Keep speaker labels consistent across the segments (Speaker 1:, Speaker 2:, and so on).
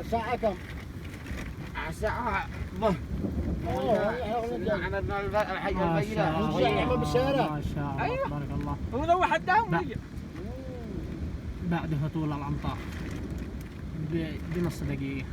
Speaker 1: الساعة كم؟
Speaker 2: الساعة به عملنا الحي البينة
Speaker 3: ما شاء الله
Speaker 2: أيوة.
Speaker 3: تبارك الله.
Speaker 2: هو ذو حداهم
Speaker 3: بعد هطول الامطار بنص دقيقة.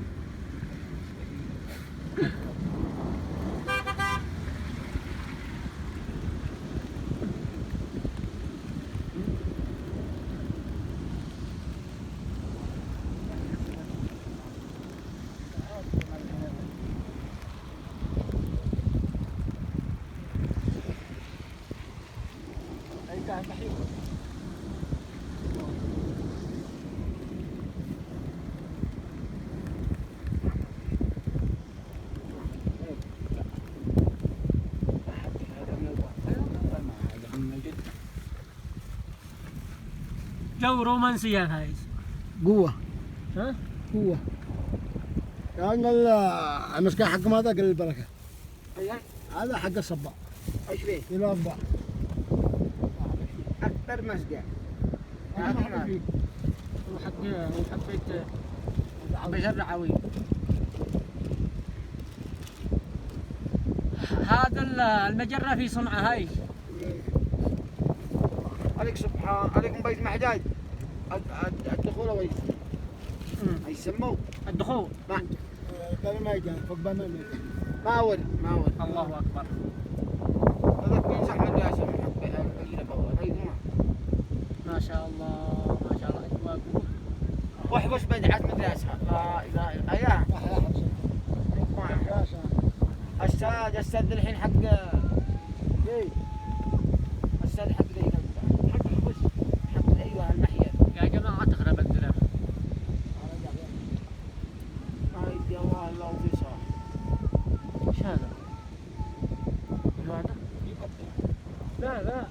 Speaker 3: جو رومانسية هاي.
Speaker 1: قوة
Speaker 3: ها؟
Speaker 1: قوة. كان المسكين حق ماذا قال البركة. هذا حق الصباح.
Speaker 2: ايش فيه؟
Speaker 1: كيلو 4.
Speaker 2: أكثر مسجع.
Speaker 3: وحبيت
Speaker 2: بشر عويل.
Speaker 3: هذا المجرة في صنعة هاي.
Speaker 2: عليك سبحان عليكم بيت محجاج. الدخول وين؟ يسموه
Speaker 3: الدخول.
Speaker 1: قبل ما يجي فوق ما يجي.
Speaker 2: ما ول.
Speaker 3: الله أكبر.
Speaker 2: هذاك بينصح مدرسة من
Speaker 3: ما شاء الله ما شاء الله اجواء.
Speaker 2: وحبش بدعة مدرسة. لا اله الا اياه. استاذ الحين حق استاذ حق ذي حق حبش حق ايوه المحيا.
Speaker 3: يا جماعة تخرب الدرب.
Speaker 2: ما يدي الله الا وفي صار.
Speaker 3: ايش هذا؟ هذا؟
Speaker 2: لا